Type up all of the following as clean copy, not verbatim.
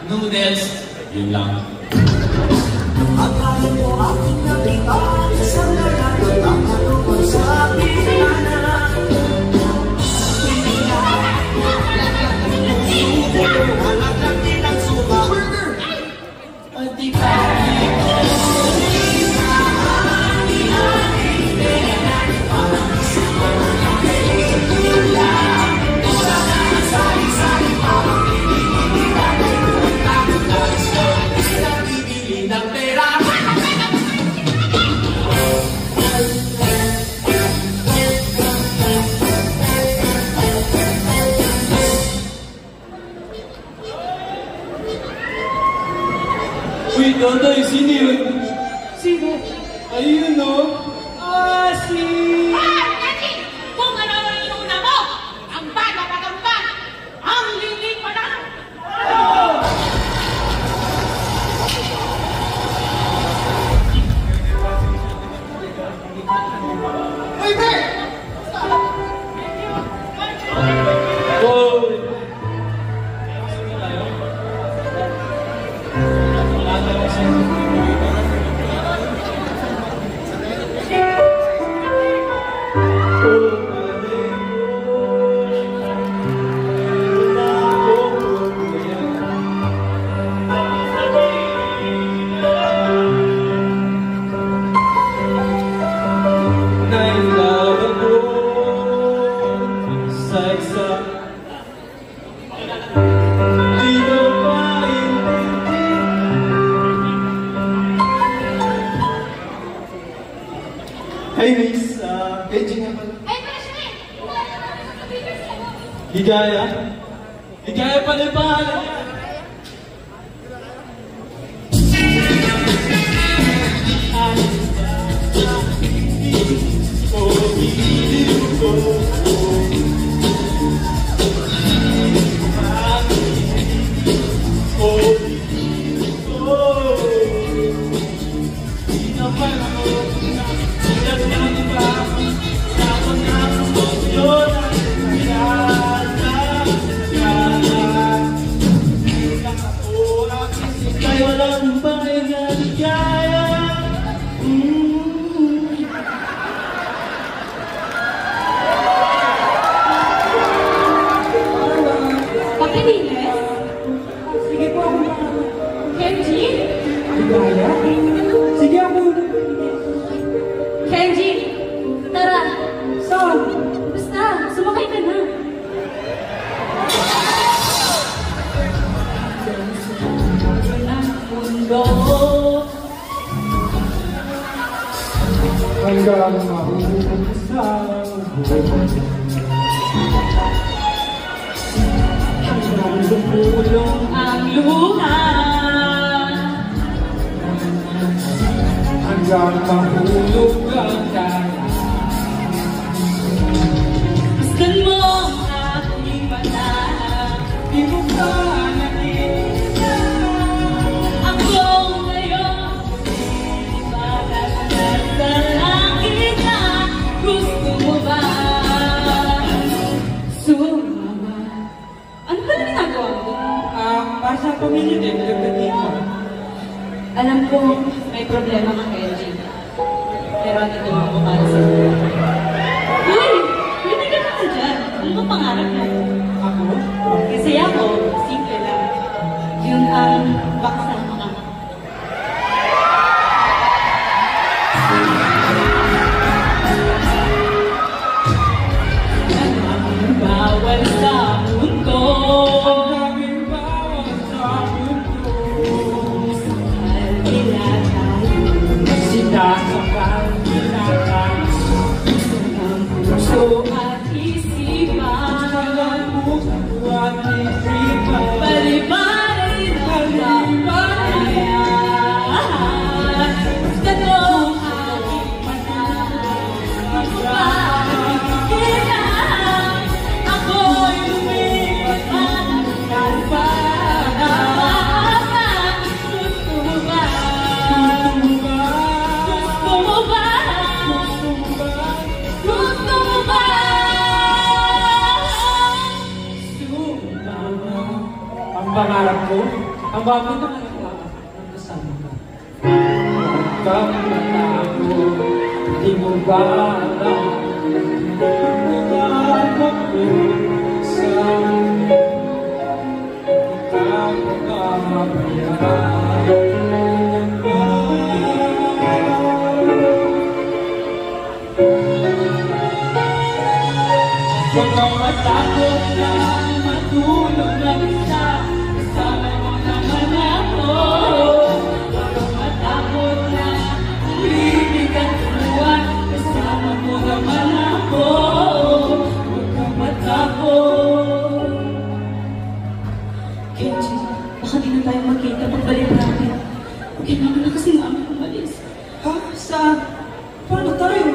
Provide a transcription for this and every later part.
noodles. Yun lang. Akala mo aking nakita, isang lalaki ang katungkol sa pinana. Anak lang din ang suka. At ikaw Tatay, sino yun? sino? Ayun, no? Si... Kasi, kung ano ang inuna mo, ang bata pa, ang lilig pa na. Uy, Ber! Hoy! Hey, Miss. Kenji nga pala. Ay, Freshman! Ligaya? Ligaya pala yung pangalan niya. Sige po ako. Kenji? Ligaya? Sige ako. Kenji! Tara! Saan? Basta, sumakay ka na. Hanggang mahulog sa buhay. Hanggang lumulong Ang luha. hanggang mahulog ang dala. Gusto mo ang aking mata. Di mo pa nakikita. Ako ngayon, magdadasal kita. Gusto mo ba? Sumama. Ano ba na ginagawa mo? Basta pamilya din, nagdating mo. Alam ko, may problema ka, Kenji. Pero nandito ako para sa iyo. Uy! Hindi ka naman dyan. Ano ba pangarap mo? Ako? Kasi ako, simple lang. Yun ang baksa ng mga bawal sa mundo. Ang daming bawal sa mundo. Mahal nila tayo. pangarap ko, ang bago na nagkakaroon ng kasama ko. Huwag kang matago, di mo ba alam? Nagkakaroon ako sa akin, ikaw makabayaan. Huwag kang matakot na matulog na isa, kasama mo naman ako. Huwag kang matakot na ulitin ang tuluan, kasama mo naman ako. Huwag kang matakot. Kenji, baka di na tayo magkita pagbalik natin. Kailangan na kasi namin umalis. Ha? Saan? Paano tayo?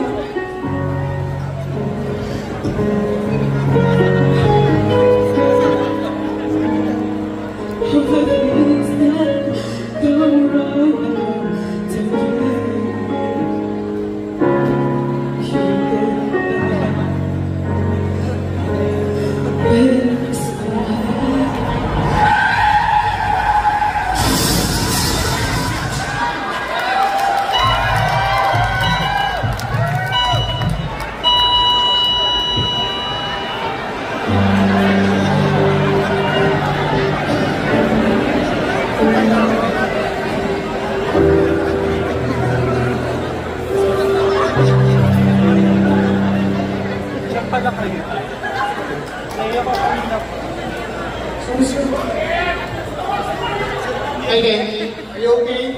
Hi, Kenji. Are you okay?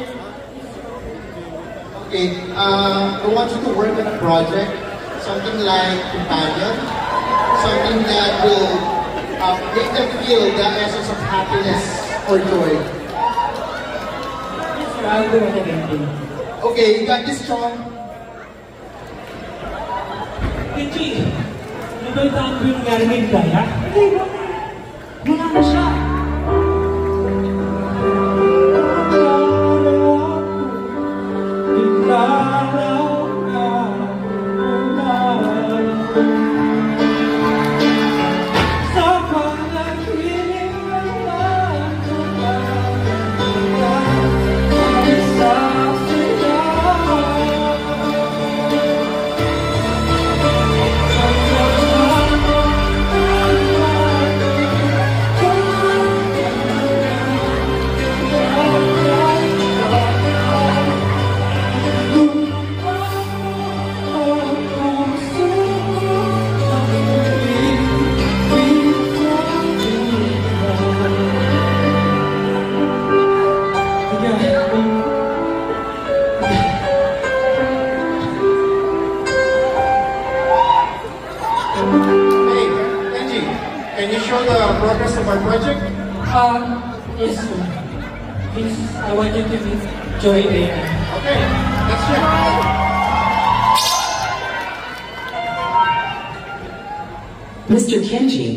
Okay. I want you to work on a project, something like companion, something that will make them feel the essence of happiness or joy. I'll do it again. Okay, you got this, Sean. Kenji, nabalitaan ko yung nangyari ng Daya? Hindi ba? Wala na siya. Hey, Kenji, can you show the progress of our project? Yes, sir. Please, I want you to meet Joy AI. Okay, let's check. Mr. Kenji,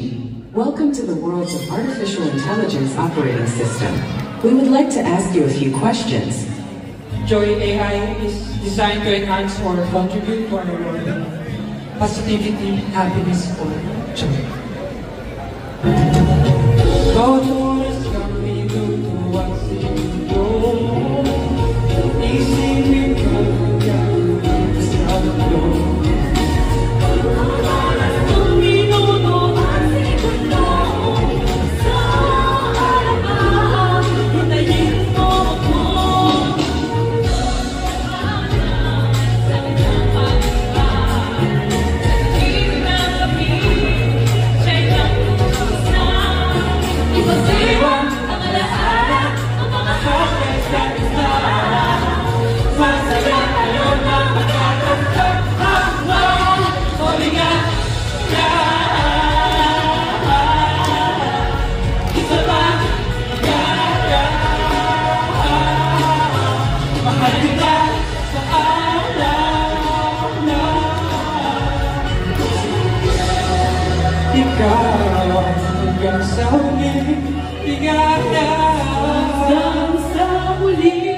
welcome to the worlds of artificial intelligence operating system. We would like to ask you a few questions. Joy AI is designed to enhance or contribute to our world. Positivity, happiness, or joy. Bawat oras kami tutuwa sa iyo. Isipin ko yan sa mundo. Ang minuto at segundo sa harapan, hintayin mo ako. Sa kanyang pagkakas, hindi na kami siya'y nagpupusa. Ipagdiwang ang alaala, ang mga hashtag sa isa. Masaya tayo na magkakasama. Mabigat ka. Isa pa, kaya. Mahal kita sa araw na. Ikaw hanggang sa huli, bigat na. Hanggang sa huli.